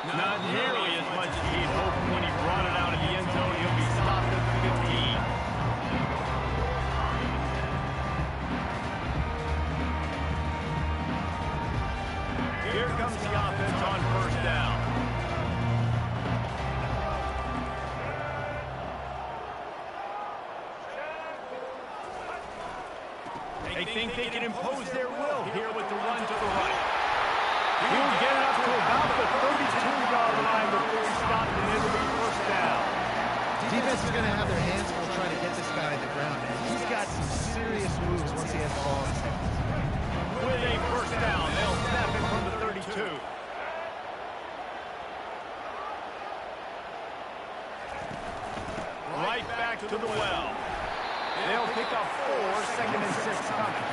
Not nearly as much as he'd hoped when he brought it out of the end zone. He'll be stopped at the 15. Here comes the offense on first down. They think they can impose their will here with the run to the right. He will get it up to about the 32-yard line before he stopped, and it'll be first down. Defense is going to have their hands full trying to get this guy on the ground, man. He's got some serious moves once he has the ball in his hands. With a first down, they'll snap it from the 32. Right back to the well. They'll pick up 4, second and 6 coming.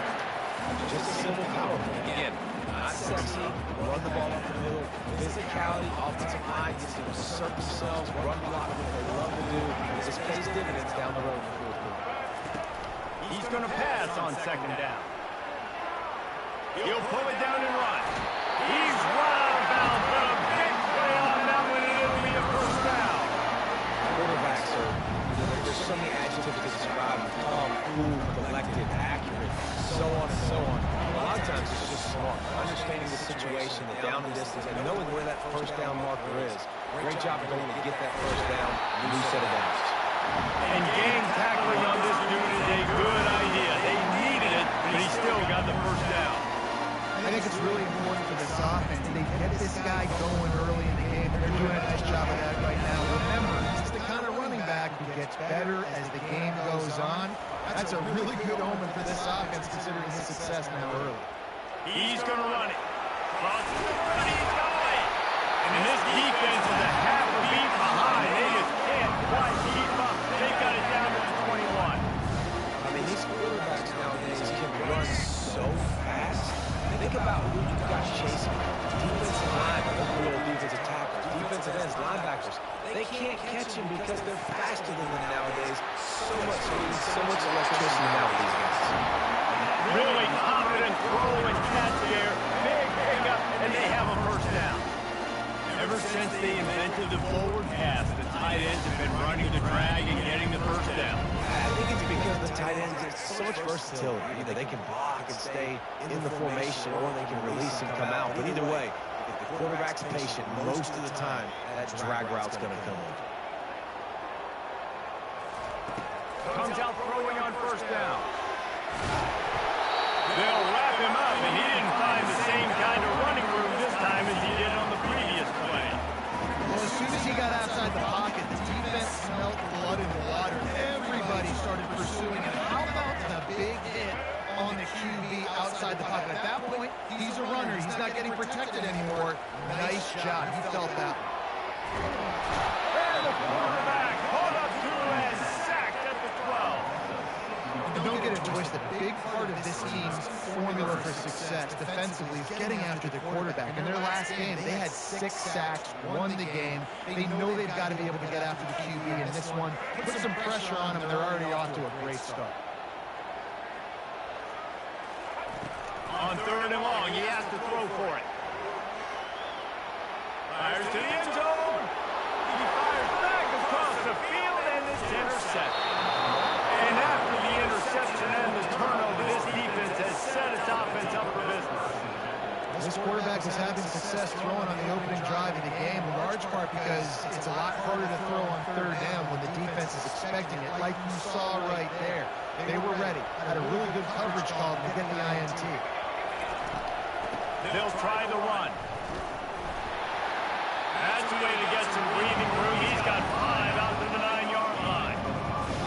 Just a simple power play. Again, not sexy, run the ball up the middle, physicality, offensive line gets to assert themselves, run block, what they love to do. This pays dividends down the road in the fourth quarter. He's going to pass on second down. He'll pull it down and run. He's run out of bounds, but a big play on that one, and it'll be a first down. Quarterbacks are, there's so many adjectives to describe them: calm, cool, collected, accurate, so on and so on. A lot of times it's just smart, understanding the situation, the down and distance, and knowing where that first down marker is. Great job of going to get that first down, new set of downs. And game tackling on this dude is a good idea. They needed it, but he still got the first down. I think it's really important for this offense. They get this guy going early in the game, and they're doing a nice job of that right now. Remember, he's the kind of running back who gets better as the game goes on. That's a really good omen for this offense, considering his success now early. He's going to run it. He's going. And this defense is a half a beat behind. They just can't quite keep up. They got it down to the 21. I mean, these quarterbacks nowadays can run so fast. Think about who you got chasing. Defensive line, real defensive tackles, defensive ends, linebackers. They can't catch him because they're faster than them nowadays. So much speed, so much electricity now with these guys. Really confident throw and catch there. Big pickup, and they have a first down. Ever since they invented the forward pass, the tight ends have been running the drag and getting the first down. I think it's because the tight ends get so much versatility. Either they can block and stay in the formation, or they can release and come out. But either way, if the quarterback's patient, most of the time, that drag route's going to come in. Comes out throwing on first down. They'll wrap him up, and he didn't find the same kind of running room this time as he did on the previous play. Well, as soon as he got outside the pocket, the defense smelled blood in the water. Everybody started pursuing him. How about the big hit on the QB outside the pocket? At that point, he's a runner. He's not getting protected anymore. Nice job. He felt that. And the quarterback pulled up to and sacked at the 12. Don't get it twisted. A big part of this team's formula for success defensively is getting after the quarterback. In their last game, they had 6 sacks, won the game. They know they've got to be able to get after the QB, and this one put some pressure on them, and they're already off to a great start. On third and long, he has to throw for it. Fires to the end zone. He fires back across the field, and it's intercepted. And after the interception and the turnover, this defense has set its offense up for business. This quarterback is having success throwing on the opening drive of the game, in large part because it's a lot harder to throw on third down when the defense is expecting it, like you saw right there. They were ready, had a really good coverage call to get the INT. They'll try the run. That's a way to get some breathing room. He's got 5 out to the 9-yard line.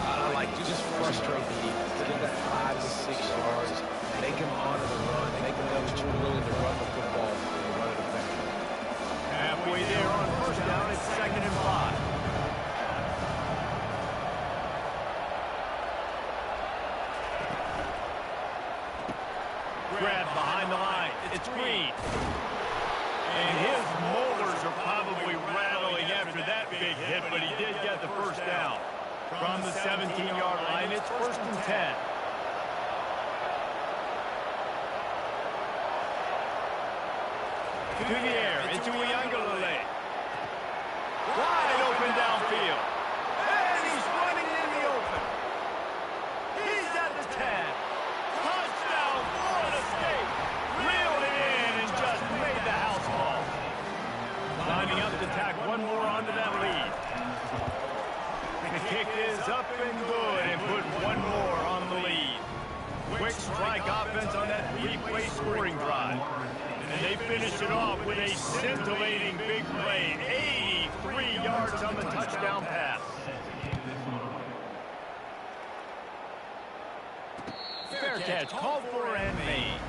I like to just frustrate the defense. To get that 5 to 6 yards, make them honor the run, make them know that you're willing to run the football and run it effectively. Halfway there on first down, it's 2nd and 5. Grab behind the line. It's Green. And his molars are probably rattling after that big hit, but he did get the first down. From the 17-yard line, it's 1st and 10. To the air, into Uiagalelei. finish it off with a scintillating big play. 83 yards on the touchdown pass. Fair catch, called for and made.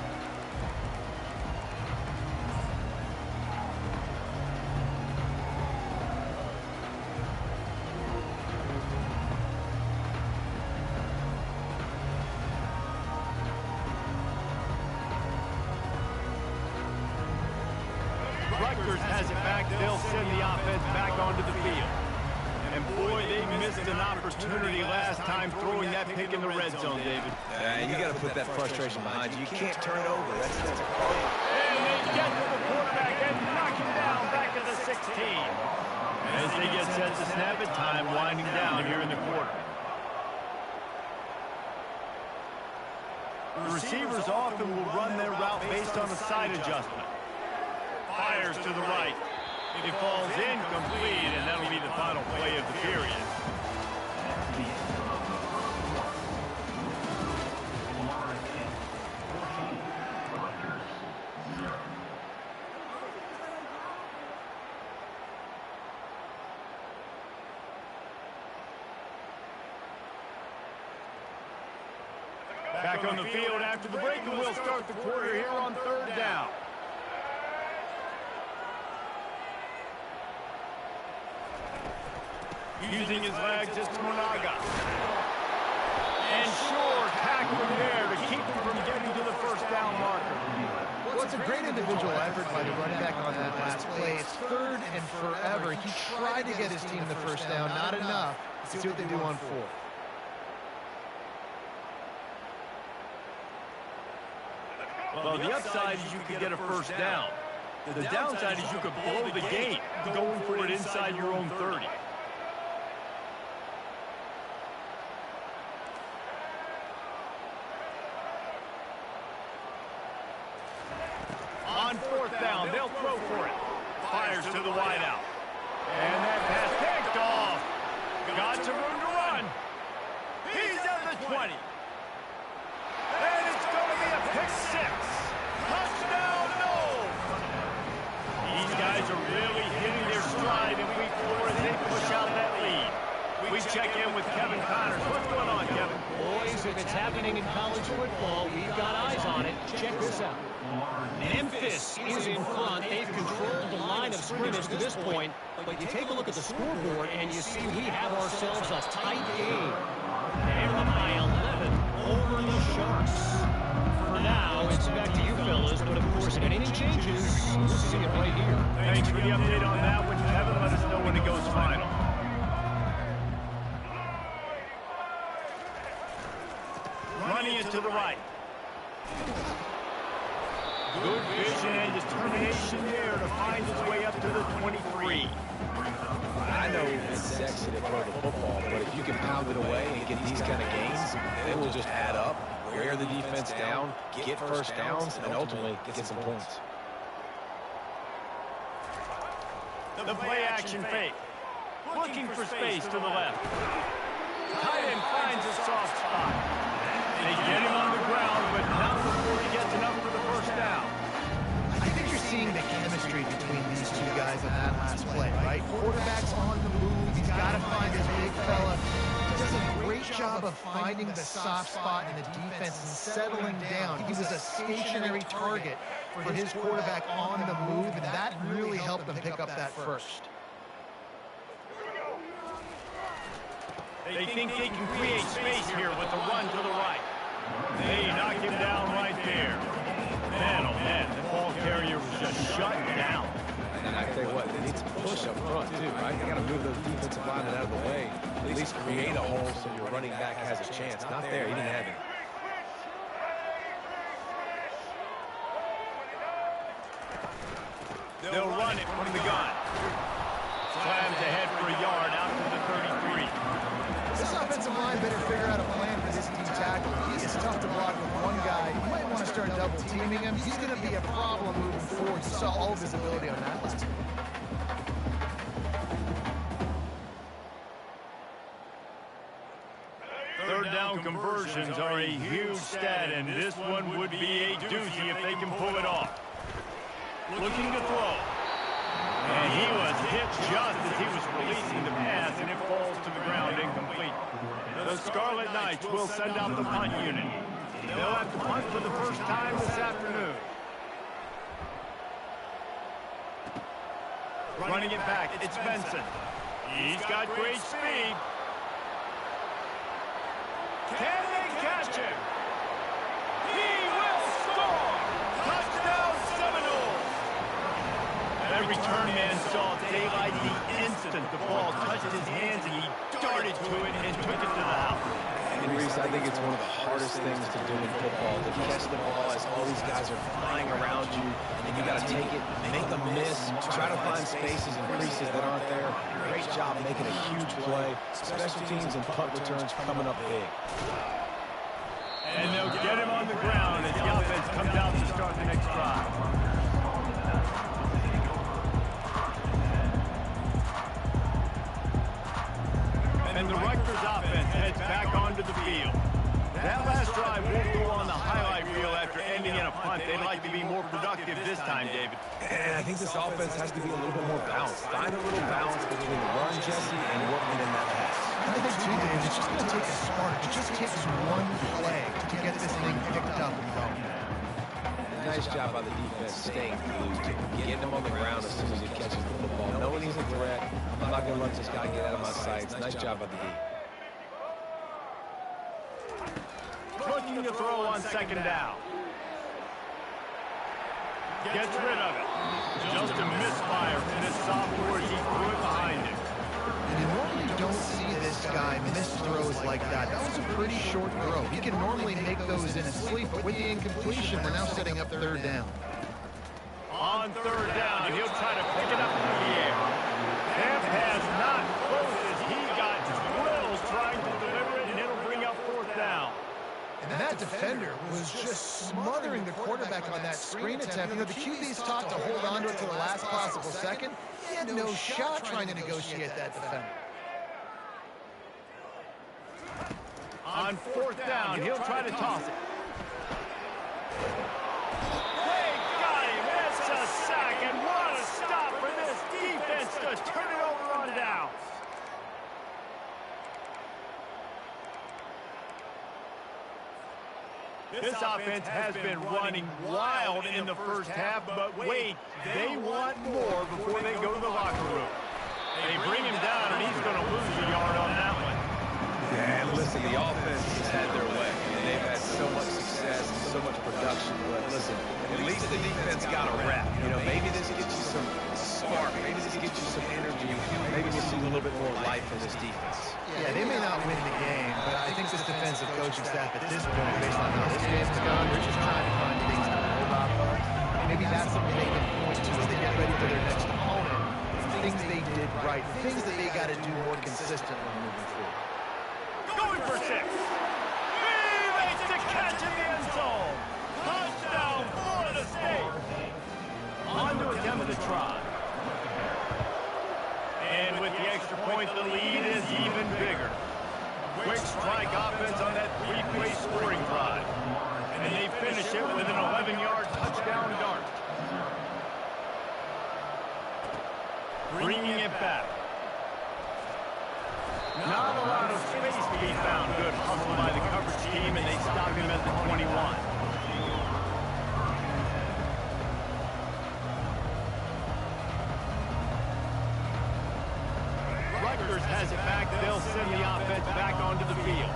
Rutgers has it back. They'll send the offense back onto the field. And boy, they missed an opportunity last time throwing that pick in the red zone, David. And you got to put that frustration behind you. You can't turn it over. That's a call. And they get to the quarterback and knock him down back at the 16. As they get set to snap it, time winding down here in the quarter. The receivers often will run their route based on a side adjustment. Fires to the right. It falls incomplete, and that'll be the final play of the period. Back on the field after the break, and we'll start the quarter here on 3rd down. Using his legs, it's Monaga. And sure, tackle there to keep him from getting to the 1st down marker. Well, it's a great individual effort by the running back on that last play. It's 3rd and forever. He tried to get his team the 1st down, not enough. Let's see what they do on 4th. Well, the upside is you could get a 1st down. The downside is you could blow the game going for it inside your own 30. On 4th down, they'll throw for it. Fires to the wideout. And that pass picked off. Got some room to run. He's at the 20. And it's going to be a pick 6. Touchdown, no. These guys are really hitting their stride in week 4 as they push out that lead. We check in with Kevin Connors. What's going on, Kevin? Boys, if it's happening in college football, we've got eyes on it. Check this out. Memphis is in front. They've controlled the line of scrimmage to this point. But you take a look at the scoreboard, and you see we have ourselves a tight game. They're up by 11 over the Sharks. For now, it's back to you fellas. But, of course, if anything changes, we'll see it right here. Thanks for the update on that one, Kevin. Let us know when it goes final. Running it to the right. Good vision and determination there to find his way up to the 23. I know it's sexy to throw the football, but if you can pound it away and get these kind of gains, they will just add up, wear the defense down, get 1st downs, and ultimately get some points. The play action fake. Looking for space to the left. Tight end finds a soft spot. They get him on the ground, but not before he gets enough for the 1st down. I think you're seeing the chemistry between these two guys on that last play, right? Quarterback's on the move. He's got to find his big fella. He does a great job of finding the soft spot in the defense and settling down. He was a stationary target for his quarterback on the move, and that really helped him pick up that 1st. They think they can create space here with the run to the right. They knock him down right there. Man, oh man, the ball carrier was just shut down. And I tell you what, they need some push up front too, right? They got to move those defensive linemen out of the way. At least create a hole so your running back has a chance. Not there, he didn't have it. They'll run it from the gun. Slams ahead for a yard out to the 33. This offensive line better figure out a plan for this D tackle. He is tough to block with one guy. You might want to start double teaming him. He's going to be a problem moving forward. You saw all of his ability on that last one. 3rd down conversions are a huge stat, and this one would be a doozy if they can pull it off. looking to throw. And he was hit just as he was releasing the pass, and it falls to the ground incomplete. The Scarlet Knights will send out the punt unit. They'll have to punt for the first time this afternoon. Running it back, it's Benson. He's got great speed. Can they catch him? He will score! Touchdown Seminoles! That return man saw daylight the instant the ball touched his hands, and he darted to it and took it to the house. And Reese, I think it's one of the hardest things to do in football, to catch the ball as all these guys are flying around you, and you got to take it, make a miss, try to find spaces and creases that aren't there. Great job making a huge play. Special teams and punt returns coming up big. And they'll get him on the ground as the offense comes out to start the next drive. And the Rutgers offense heads back onto the field. That last drive won't go on the highlight reel after ending in a punt. They'd like to be more productive this time, David. And I think this offense has to be a little bit more balanced. Find a little balance between the run, Jesse, and working in that pass. I think, too, Dave, it's just going to take a spark. It just takes one play to get this thing picked up and going. Nice job by the defense staying loose, getting him on the ground as soon as he catches the football, knowing he's a threat. I'm not going to let this guy get out of my sights. Nice job by the D. Looking to throw on second down. Gets rid of it. Just a misfire for this sophomore as he threw it behind him. And you normally don't see this guy miss throws like that. That was a pretty short throw. He can normally make those in his sleep, but with the incompletion, we're now setting up third down. On third down, he'll try to pick it up in the air. That pass not close as he got drilled trying to deliver it, and it'll bring up fourth down. And that defender was just smothering the quarterback on that screen attempt. You know, the QB's taught to hold on to it to the last possible second. He had no shot trying to negotiate that defender. On fourth down, he'll try to toss it. They got him. It's a sack, and what a stop for this defense to turn it over on downs. This offense has been running wild in the first half, but wait, they want more before they go to the locker room. They bring him down, and he's going to lose a yard on that one. Yeah, and listen, the offense has had their way. And they've had so much success and so much production. But listen, at least the defense got a rep. You know, maybe this gets you some spark. Maybe this gets you some energy. Maybe you see a little bit more life from this defense. Yeah, they may not win the game, but I think this defensive coaching staff at this point, based on how this game's gone, they're just trying to find things to build off of. Maybe that's something they can point to as they get ready for their next opponent. Things they did right, things that they got to do more consistently moving forward. Going for six. He makes the catch in the end zone. Touchdown, Florida State. On to attempt the try. And with the extra point, the lead is even bigger. Quick strike offense on that three-play scoring drive. And they finish it with an 11-yard touchdown dart. Bringing it back. Not a lot of space to be found. Good hustle by the coverage team, and they stop him at the 21. Rutgers has it back. They'll send the offense back onto the field.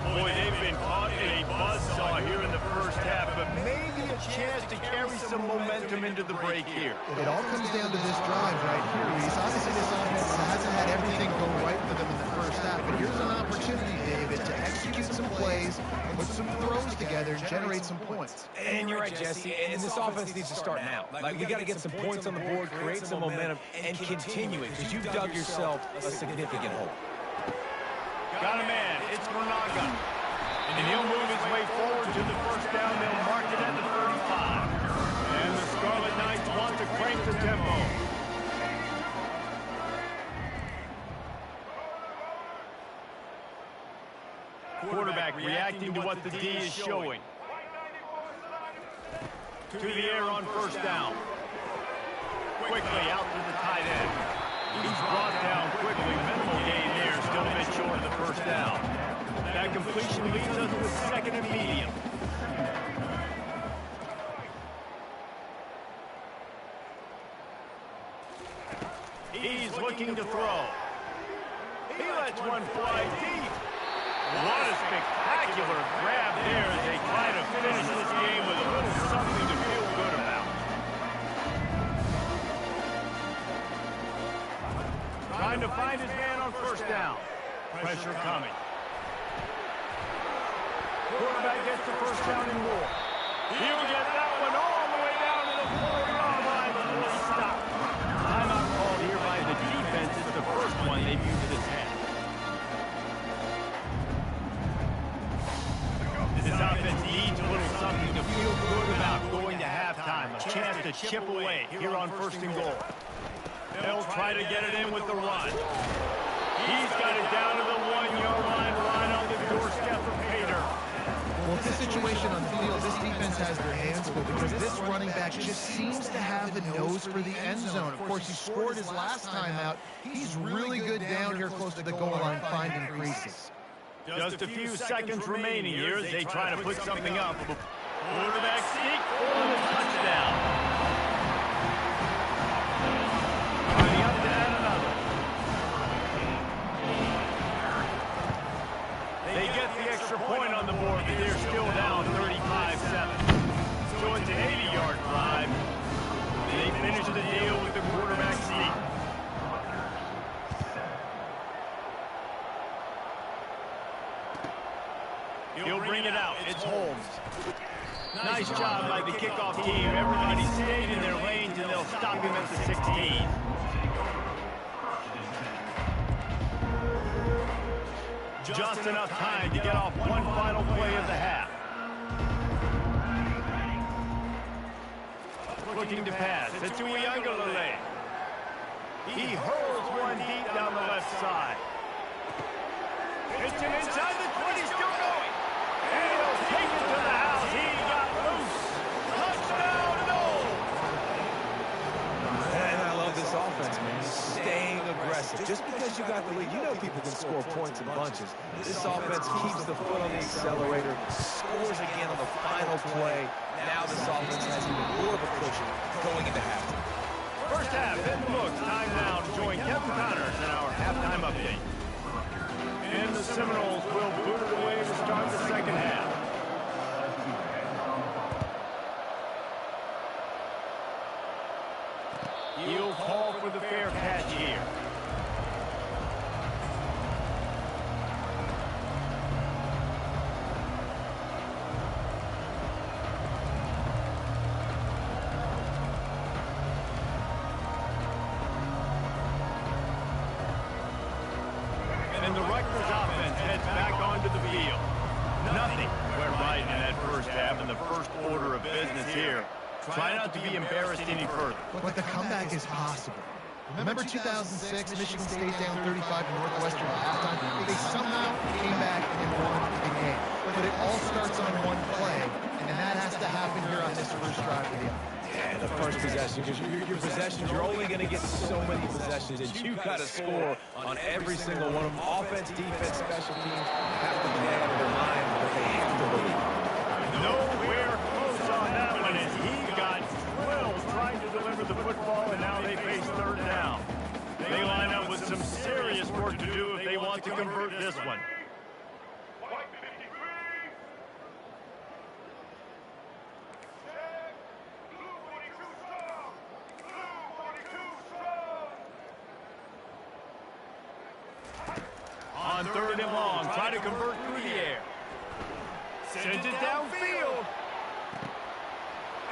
Boy, they've been caught in a buzzsaw here in the first half, but maybe a chance to carry some momentum into the break here. It all comes down to this drive right here, Reese. Obviously, this offense hasn't had everything go right for them in the first half, but here's an opportunity, David, to execute some plays, put some throws together, and generate some points. And you're right, Jesse, and this offense needs to start now. Like, we got to get some points on the board, create some momentum, and continue it, because you've dug yourself a significant hole. Got a man. It's Monaga. And he'll move his way forward to the first down. They'll mark it at the 35. And the Scarlet Knights want to crank the tempo. Quarterback reacting to what the D is showing. To the air on first down. quickly out to the tight end. He's brought down quickly. Minimal gain there, still a bit short of the first down. That completion leaves us with second and medium. He's looking to throw. He lets one fly deep. What a spectacular grab there as they try to finish this game with a little something to feel good about. Trying to find his man on first down. Pressure coming. Quarterback gets the first down and more. He'll get that one all the way down to the 4-yard line before he stops. Timeout called here by the defense. It's the first one they've used this half. This offense needs a little something to feel good about going to halftime. A chance to chip away here on first and goal. They'll try to get it in with the run. He's got it down to the 1-yard line, right on the doorstep of Pater. Well, this situation on the field, this defense has their hands full because this running back just seems to have a nose for the end zone. Of course, he scored his last time out. He's really good down here close to the goal line finding creases. Just a few seconds remaining here as they try to put something up. Quarterback sneak for the touchdown. Coming up to add another. They get the extra point on the board, but they're still down 35-7. So it's an 80-yard drive. They finish the deal with the quarterback sneak. He'll bring it out. It's Holmes. Nice job by the kickoff team. Everybody stayed in their lanes, and they'll stop him at the 16. Just enough time to get off one final play of the half. Looking to pass. It's Uiagalelei. He hurls one deep down the left side. It's him inside the 20, still going. And he'll take it to the house. He got loose. Touchdown, Noel. And I love this offense, man. Staying aggressive. Just because you got the lead, you know people can score points in bunches. This offense keeps the foot on the accelerator, scores again on the final play. Now this offense has even more of a cushion going into halftime. First half in the books. Time now to join Kevin Connors in our halftime update. And the Seminoles will boot it away to start the second half. He'll call for the fair catch here. And the Rutgers offense heads back onto the field. Nothing went right in that first half in the first order of business here. Try not to be embarrassed any further. But the comeback is possible. Remember 2006, Michigan State down 35 to Northwestern at halftime? They somehow came back and won the game. But it all starts on one play, and that has to happen here on this first drive of the game. Yeah, the first possession, because your possessions, you're only going to get so many possessions, and you've got to score on every single one of them. Offense, defense, special teams have to play out of their mind, but they have to believe. Nowhere close on that one as he got drilled trying to deliver the football, and now they face third down. They line up with some serious work to do if they want to convert this one. On third and long, try to convert through the air. Sends it downfield.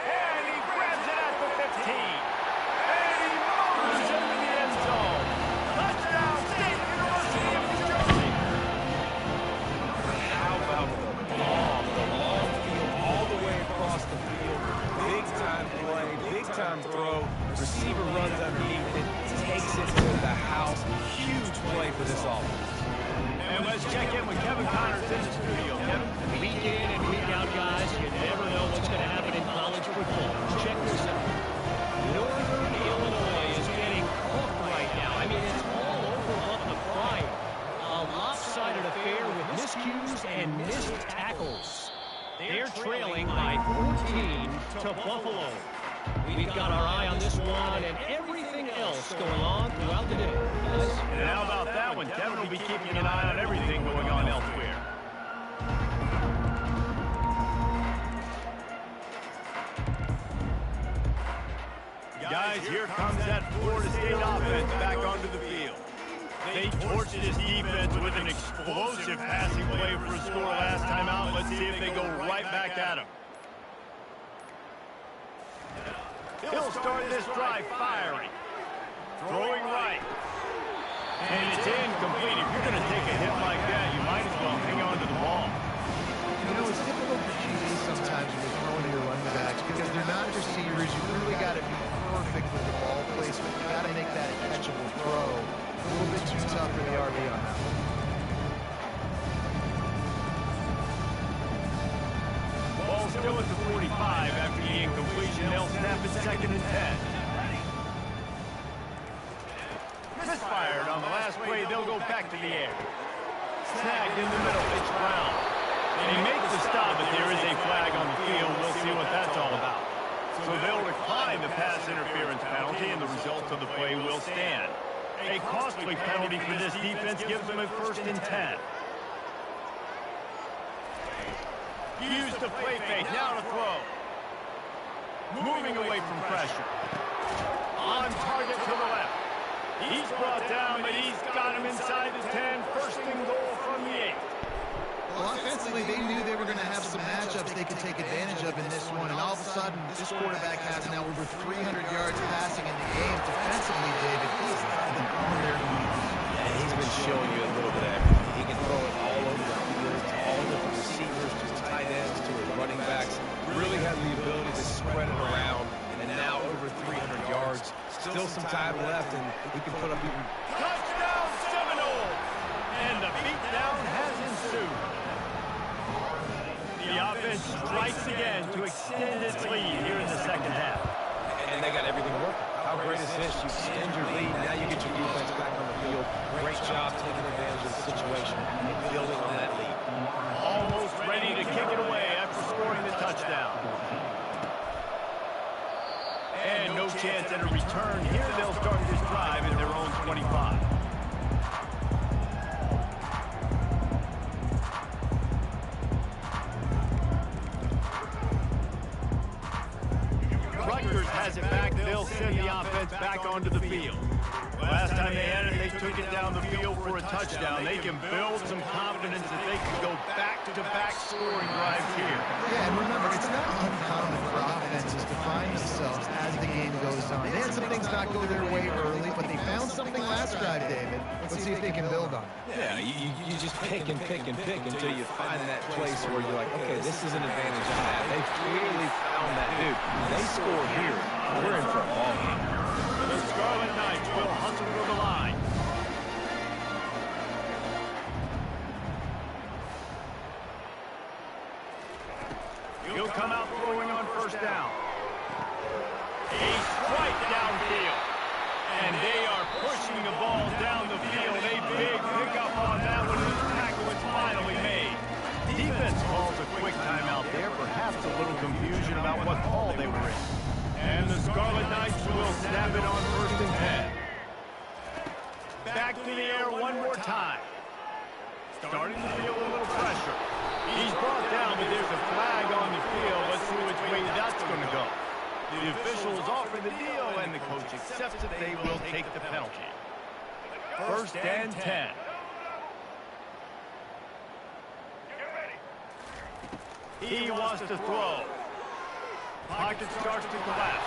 And he grabs it at the 15. And he moves into the end zone. Touchdown, State University of New Jersey. How about the bomb? The long field all the way across the field. Big time play, big time throw. Receiver runs underneath it, takes it to the house. Huge play for this offense. And let's check in with Kevin Connors in the studio. Kevin? Week in and week out, guys, you never know what's going to happen in college football. Check this out. Northern Illinois to Buffalo. We've got our eye on this one and everything else going on throughout the day. And how about that one? Kevin will be keeping an eye on everything going on elsewhere. Guys, here comes that Florida State offense back onto the field. They torched this defense with an explosive passing play for a score last time out. Let's see if they go right back at him. He'll start this drive firing. Throwing right. And it's incomplete. If you're going to take a hit like that, you might as well hang on to the ball. You know, it's difficult for QBs sometimes when they're throwing to your running backs because they're not receivers. You really got to be perfect with the ball placement. You got to make that a catchable throw. A little bit too tough for the RB on that one. Ball still at the 45 after the incompletion. They'll snap it 2nd and 10. Misfired on the last play. They'll go back to the air. Snagged in the middle. It's Brown. And he makes the stop, but there is a flag on the field. We'll see what that's all about. So they'll decline the pass interference penalty, and the results of the play will stand. A costly penalty for this defense gives them a 1st and 10. Use the play fake, now to throw. Moving away from pressure. On target to the left. He's brought down, but he's got him inside the 10. 1st and goal from the 8. Well, offensively, they knew they were going to have some matchups they could take advantage of in this one, and all of a sudden, this quarterback has now over 300 yards passing in the game. Defensively, David, he's nothing on their knees. Yeah, he's been showing you a little bit of everything. He can throw it all over the field to all different receivers, to tight ends, to his running backs. Really has the ability to spread it around, and now over 300 yards. Still some time left, and he can put up even... Touchdown, Seminole! And the beatdown has ensued. The offense strikes again to extend its lead here in the 2nd half. And they got everything working. How great is this? You extend your lead, now you get your defense back on the field. Great job taking advantage of the situation and building on that lead. Almost ready to kick it away after scoring the touchdown. And no chance at a return here. They'll start this drive in their own 25. Rutgers has it back. They'll send the offense back onto the field. Last time they had it, they took it down the field for a touchdown. They can build some confidence that they can go back-to-back scoring drives here. Yeah, and remember, it's not uncommon for offenses to find themselves as the game goes on. They had some things not go their way early, but they found something last drive, David. Let's see if they can build on it. Yeah, you just pick and pick and pick until you find that place where you're like, okay, this is an advantage I have. They clearly found that dude. They score here. We're in for a ball game. The Scarlet Knights will hustle to the line. He'll come out throwing on 1st down. A strike downfield. And they are pushing the ball down the field. A big pickup on that one. The tackle is finally made. Defense calls a quick timeout there. Perhaps a little confusion about what call they were in. And the Scarlet Knights will snap it on 1st and 10. Back to the air one more time. Starting to feel a little pressure. He's brought down, but there's a flag on the field. Let's see which way that's going to go. The officials offer the deal, and the coach accepts that they will take the penalty. 1st and 10. He wants to throw. Pocket starts to collapse.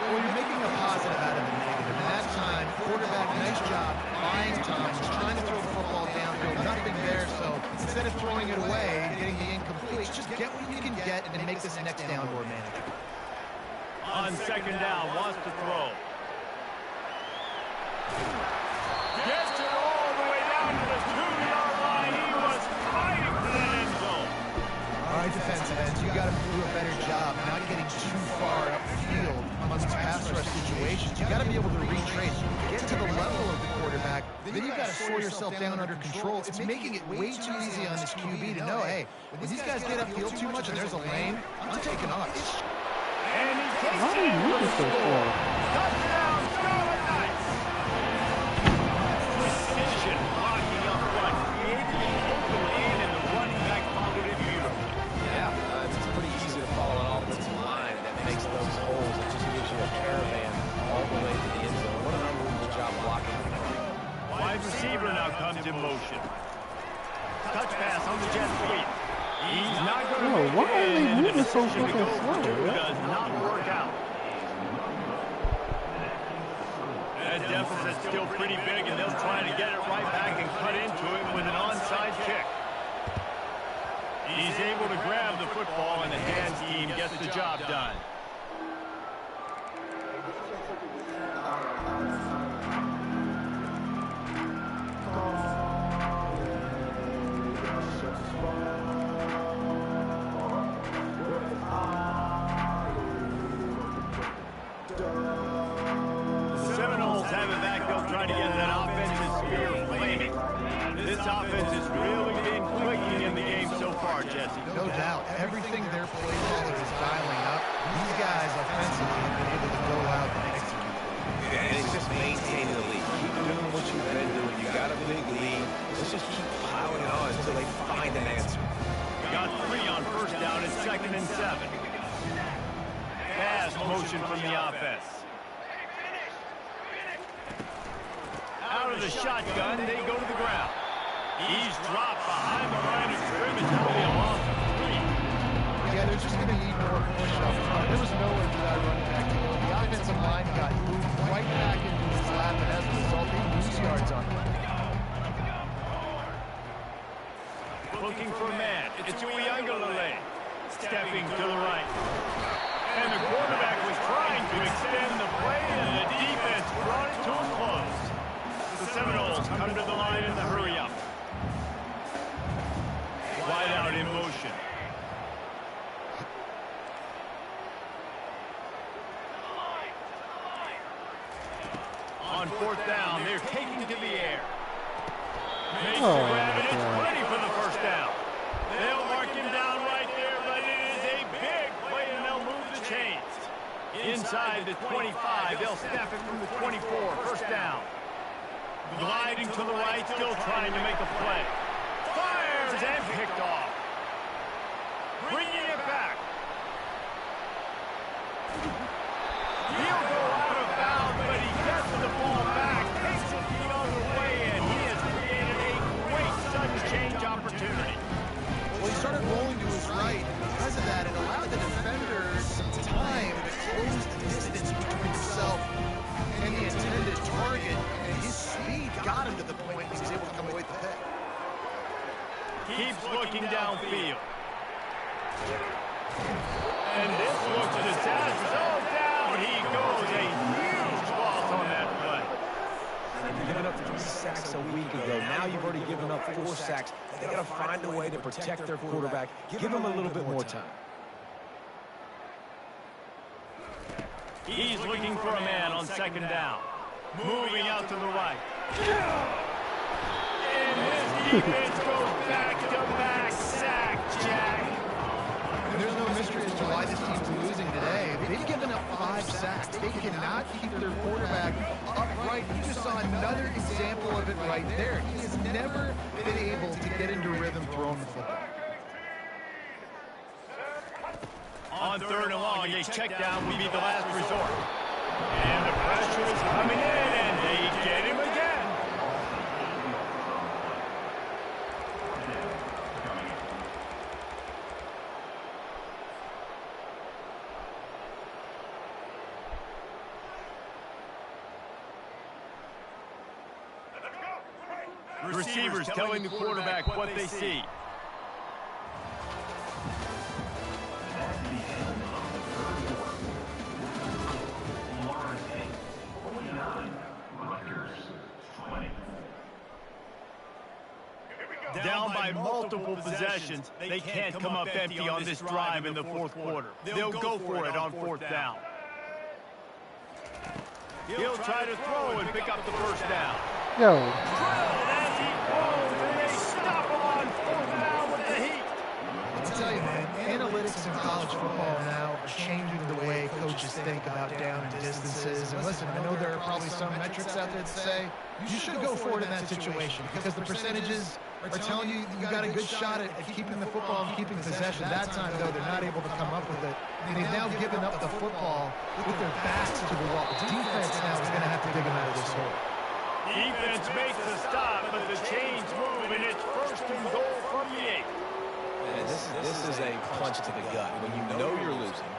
Well, you're making a positive out of a negative. And that time, quarterback, nice job, buying time. He's trying to throw the football downfield. Nothing there, so instead of throwing it away and getting the incomplete, just get what you can get and then make this next down more manageable. On 2nd down, wants to throw. Gets it all the way down to the 2-yard line. He was fighting for that end zone. All right, defensive ends, you got to do a better job not getting too far upfield on these pass rush situations. You got to be able to retrace, get to the level of the quarterback. Then you got to slow yourself down under control. It's making it way too easy on this QB to know, hey, when these guys get upfield too much and there's a lane, I'm taking off. And he takes Why are it you for the moving so score. slow? Touchdown, Scarlet Knights! Precision blocking up front, created an open lane, and the running back followed it beautifully. Yeah, it's pretty easy to follow an offensive line that makes those holes. It just gives you a caravan all the way to the end zone. What an unbelievable job blocking. Wide receiver now comes in motion. Touch pass on the jet sweep. He's not going to Yo, why are they and the moving so decision to fucking go for slow, two man? does not work out. That deficit's still pretty big, and they'll try to get it right back and cut into it with an onside kick. He's able to grab the football, and the hands team gets the job done. The Seminoles have it back. They'll try to get that offensive spear flaming. This offense has really been clicking in the game so far, Jesse. No doubt. Everything their play caller is dialing up, these guys offensively have been able to go out and execute. And it's just maintaining the lead. Keep doing what you've been doing. You got a big lead. Let's just keep piling it on until they find an answer. Got 3 on first down and 2nd and 7. Pass motion from the offense. Out of the shotgun, they go to the ground. He's dropped behind the line of scrimmage. That'll be a loss of 3. Yeah, they're just going to need more push up front. There was nowhere for that running back to go. The offensive line got moved right back into his lap, and as a result, they lose yards on him. Looking for a man. It's Uyunglele. Stepping to the right. And the quarterback was trying to extend the play, and the defense brought it to a close. The Seminoles come to the line in the hurry-up. Wide out in motion. On 4th down, they're taking to the air. Makes the grab, and it's ready for the first down. They'll mark him down right there, but it is a big play, and they'll move the chains. Inside the 25, they'll snap it from the 24, first down. Gliding to the right, still trying to make a play. Fires and picked off. Bringing it back. He'll go out of bounds, but he gets the ball back, takes it the other way, and he has created a great sudden change opportunity. Well, he started rolling to his right. Because of that, it allowed the defenders some time to close the distance between himself and the intended target, and his speed got him to the point he was able to come away with the pick. Keeps looking downfield. And this looks disastrous. Oh, down he goes. A huge loss on that play. You've given up 3 sacks a week ago. Now you've already given up 4 sacks. They got to find a way to protect their quarterback. Give him a little bit more time. He's looking for a man on 2nd down. Moving out to the right. And this defense goes back-to-back sack, Jack. And there's no mystery as to why this team's losing today. They've given up 5 sacks. They cannot keep their quarterback upright. You just saw another example of it right there. He has never been able to get into rhythm throwing the football. On 3rd and long, a check down will be the last resort. And the pressure is coming in, and they get him again. Receivers telling the quarterback what they see. Down by multiple possessions, they can't come up empty on this drive in the 4th quarter. They'll go for it on 4th down. He'll try to throw and pick up the first down. Yo. As he throws, and they stop him on 4th down with the heat. I'll tell you, man, analytics in college football now are changing the way coaches think about down and distances. And listen, I know there are probably some metrics out there that say you should go for it in that situation because the percentages are telling you you got a good shot at keeping the football and keeping possession. That time, though, they're not able to come up with it. And they've now given up the football with their backs to the wall. Defense now is going to have to dig them out of this hole. Defense makes the stop, but the chains move, and it's 1st and goal from the 8. And this is a punch to the gut. When you know you're losing,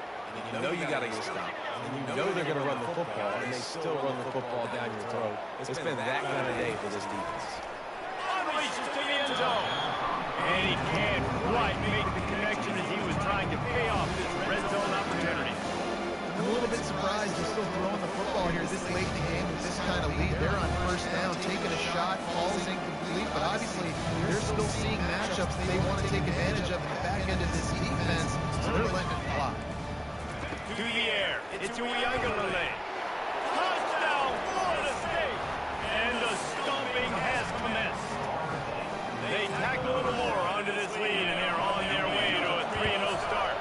you know you got to get stopped, and you know they're going to run the football, and they still run the football down your throat. It's been that kind of day for this defense. Unleashes to the end zone. And he can't quite make the connection as he was trying to pay off this red zone opportunity. I'm a little bit surprised they're still throwing the football here this late in the game with this kind of lead. They're on 1st down, taking a shot, ball's incomplete, but obviously they're still seeing matchups that they want to take advantage of in the back end of this defense, so they're letting it fly. To the air, it's Uiagalelei. Touchdown, Florida State! And the stomping has commenced. They tack a little more onto this lead, and they're on their way to a 3-0 start.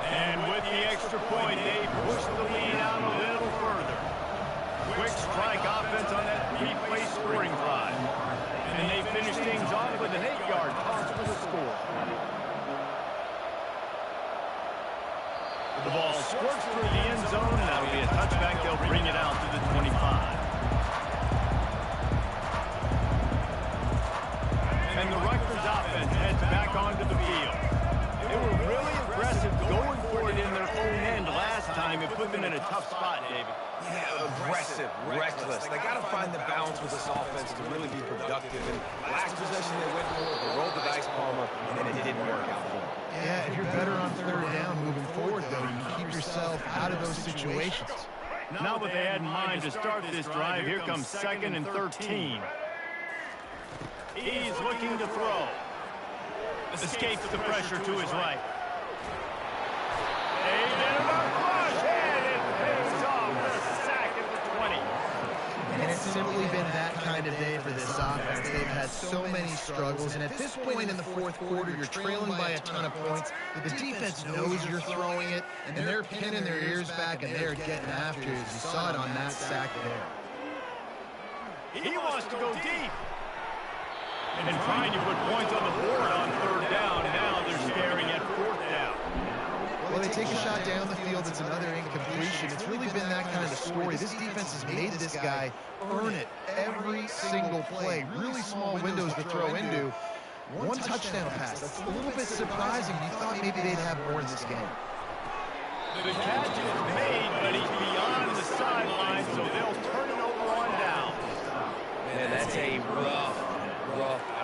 And with the extra point, they push the lead out a little further. Quick strike offense on that 3-play scoring drive. And they finish things off with an 8-yard toss for the score. The ball squirts through the end zone, and that'll be a touchback. They'll bring it out to the 25. And the Rutgers offense heads back onto the field. They were really aggressive going for it in their own end last time. It put them in a tough spot, David. Yeah, aggressive, reckless. They got to find the balance with this offense to really be productive. And last possession they went for, they rolled the dice, Palmer, and it didn't work out for them. Yeah, if you're better on 3rd down moving forward, though, you keep yourself out of those situations. Now what they had in mind to start this drive, here comes 2nd and 13. He's looking to throw. Escapes the pressure to his right. They get him a rush, and it pays off the sack at the 20. And it's simply been that kind of day for this offense. They've had so many struggles, and at this point in the 4th quarter, you're trailing by a ton of points. The defense knows you're throwing it, and they're pinning their ears back, and they're getting after you. As you saw it on that sack there. He wants to go deep. And trying to put points on the board on 3rd down. Now they're staring at 4th down. Well, they take a shot down the field. It's another incompletion. It's really been that kind of story. This defense has made this guy earn it every single play. Really small windows to throw into. One touchdown pass. That's a little bit surprising. You thought maybe they'd have more in this game. The catch is made, but he's beyond the sideline, so they'll turn it over on down. Man, that's a rough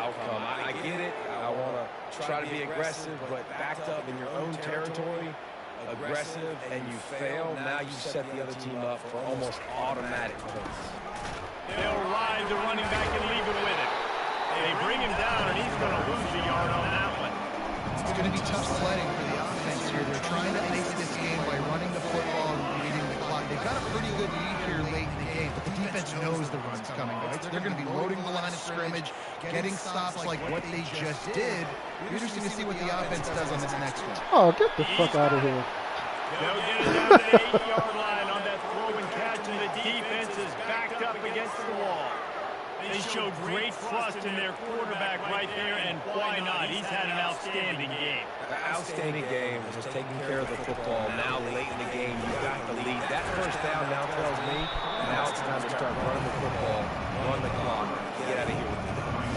outcome. I get it. I want to try to be aggressive, but backed up in your own territory, aggressive, and you fail, now you set the other team up for almost automatic points. They'll ride the running back and leave it with him. They bring him down, and he's going to lose a yard on that one. It's going to be tough sledding for the offense here. They're trying to ice this game by running the football and leading the clock. They've got a pretty good lead here late in the game, but the defense knows the run's coming, right? So they're going to be loading the line of scrimmage, getting stops like what they just did. Interesting to see what the offense does on this next one. Oh, get the fuck out of here. They'll get it down to the 8-yard line on that throw and catch, and the defense is backed up against the wall. They showed great trust in their quarterback right there, and why not? He's had an outstanding game. Outstanding game, just taking care of the football. Now late in the game, you got the lead. That 1st down now tells me now it's time to start running the football, run the clock, get out of here with the ball.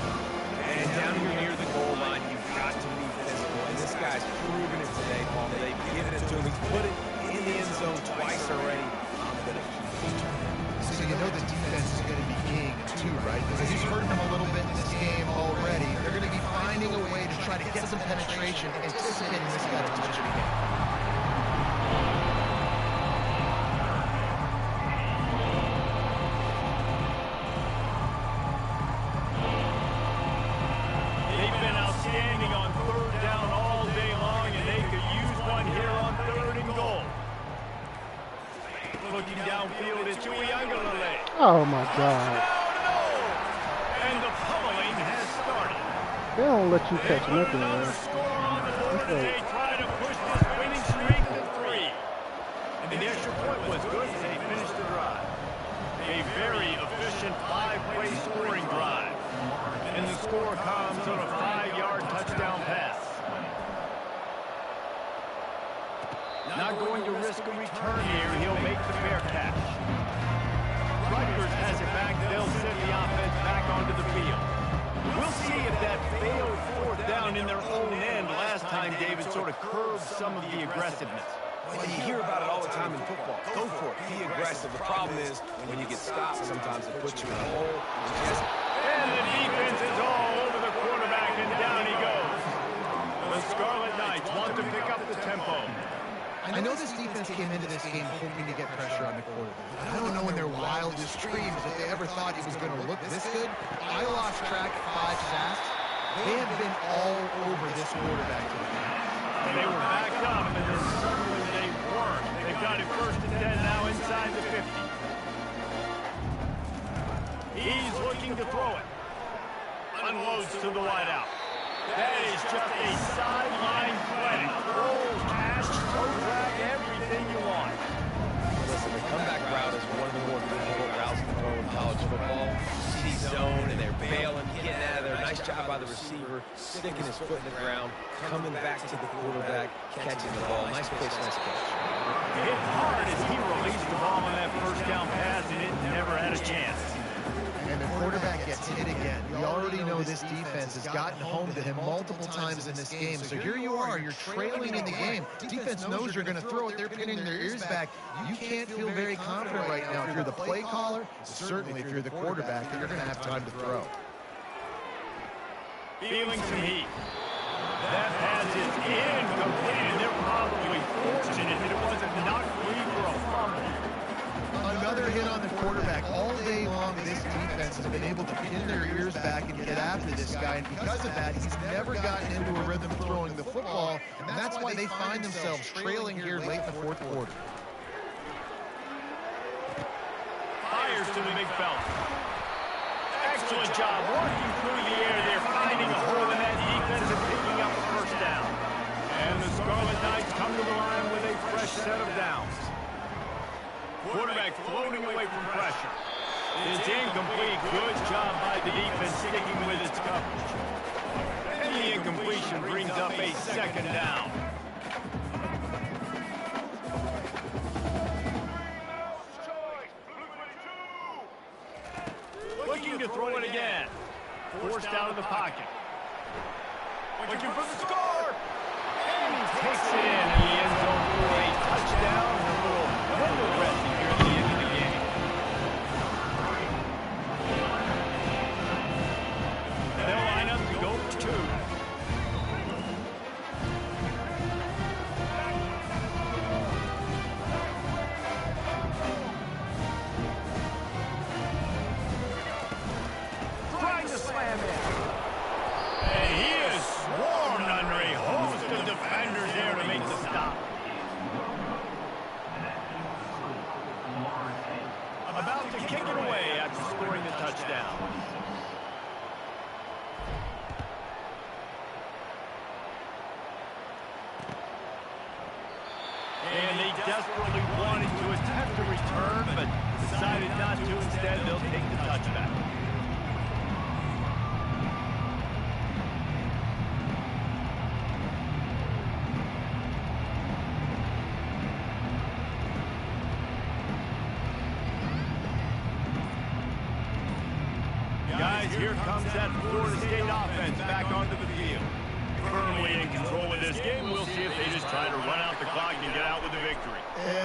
And down here near the goal line, you've got to be physical. And this guy's proven it today, Palmer. They've given it to him. He's put it in the end zone twice already. I'm going to keep it. So you know the defense is going to be king too, right? Because he's hurting them a little bit in this game already. They're going to be finding a way to try to get some penetration, anticipating this guy to touch it again. They've been outstanding on 3rd down all day long, and they could use one here on 3rd and goal. Looking downfield, it's Uiagalelei. Oh my God. And the pummeling has started. They don't let you catch nothing, man. Score on the board as they try to push this winning streak to 3. And the extra as good as they finish the drive. A very efficient 5-play scoring drive. And the score comes on a 5-yard touchdown pass. Not going to risk a return here. He'll make the fair catch. Rutgers has it back. They'll send the offense back onto the field. We'll see if that failed fourth down in their own end last time, David, sort of curbed some of the aggressiveness. Well, you hear about it all the time in football. Go for it. Be aggressive. The problem is when you get stopped, sometimes it puts you in a hole. And the defense is all over the quarterback, and down he goes. The Scarlet Knights want to pick up the tempo. I know this defense came into this game hoping to get pressure on the quarterback. I don't know in their wildest dreams if they ever thought he was going to look this good. I lost track of 5 sacks. They have been all over this quarterback today. They were backed up, and then suddenly they weren't. They've got it 1st and 10 now inside the 50. He's looking to throw it. Unloads to the wideout. That is just a sideline play. Roll, cash, throw drag, everything you want. Listen, the comeback route is one of the more difficult routes to throw in college football. See zone, and they're bailing, getting out of there. Nice job by the receiver, sticking his foot in the ground, coming back to the quarterback, catching the ball. Nice pitch, nice catch. Hit hard as he released the ball on that 1st down pass, and it never had a chance. And the quarterback gets hit again. We already know this defense has gotten home to him multiple times in this game. So here you are, you're trailing in the game. Defense knows you're going to throw it. They're pinning their ears back. You can't feel very confident right now if you're the play caller, certainly if you're the quarterback, that you're going to have time to throw. Feeling some heat. That pass is incomplete, and they're probably fortunate that it wasn't knocked free for a fumble. Another hit on the quarterback. All day long, this defense has been able to pin their ears back and get after this guy. And because of that, he's never gotten into a rhythm throwing the football. And that's why they find themselves trailing here late in the 4th quarter. Fires to the big fella. Excellent job working through the air. They're finding a hole in that defense and picking up a 1st down. And the Scarlet Knights come to the line with a fresh set of downs. Quarterback floating away from pressure. It's incomplete. Good job by the defense sticking with its coverage. And the incompletion brings up a 2nd down. Looking to throw it again. Forced out of the pocket. Looking for the score. And he takes it in the end zone for a touchdown. A little window dressing here at the end of the game. They'll line up to go for 2. Trying to slam it. And he is swarmed under a host of defenders there to make the stop. About to kick it away after scoring the touchdown. And they desperately wanted to attempt a return, but decided not to. Instead, they'll take the touchback. Guys, here comes that Florida State offense back onto the field. Firmly in control of this game. We'll see if they just try to run out the clock and get out with the victory.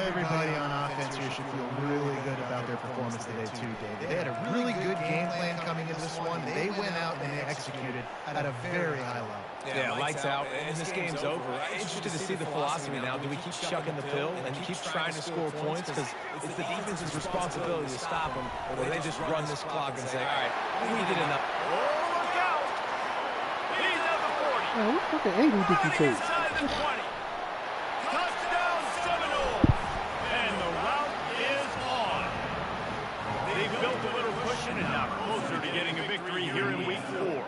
Everybody on offense here should feel really good about their performance today, too, David. They had a really good game plan coming into this one. They went out and they executed at a very high level. Yeah, lights out, and this game's over. I'm interested to see the philosophy now. Do we keep chucking the pill and keep trying to score points? Because it's the defense's responsibility to stop them, or they just run this clock and say, all right, we did enough. Oh, look out! He's at the 40. Man, what fucking angle did you take? Inside the 20. Touchdown Seminoles! And the route is on. They've built a little cushion and now closer to getting a victory here in week 4.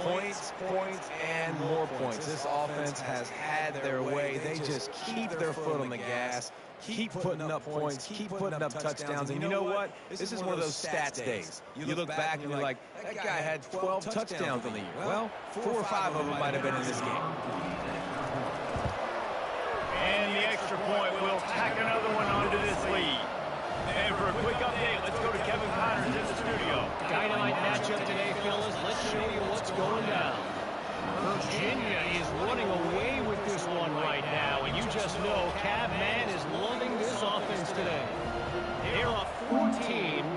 Points, points, and more points. This offense has had their way. They just keep their foot on the gas, keep putting up points, keep putting up touchdowns. And you know what? This is one of those stats days. You look back and you're like, that guy had 12 touchdowns in the year. Well, 4 or 5 of them might have been in this game. And the extra point will tack another one onto this lead. And for a quick update, let's go to Kevin Connors in the studio. Dynamite matchup today, fellas. Let's show you what's going down. Virginia is running away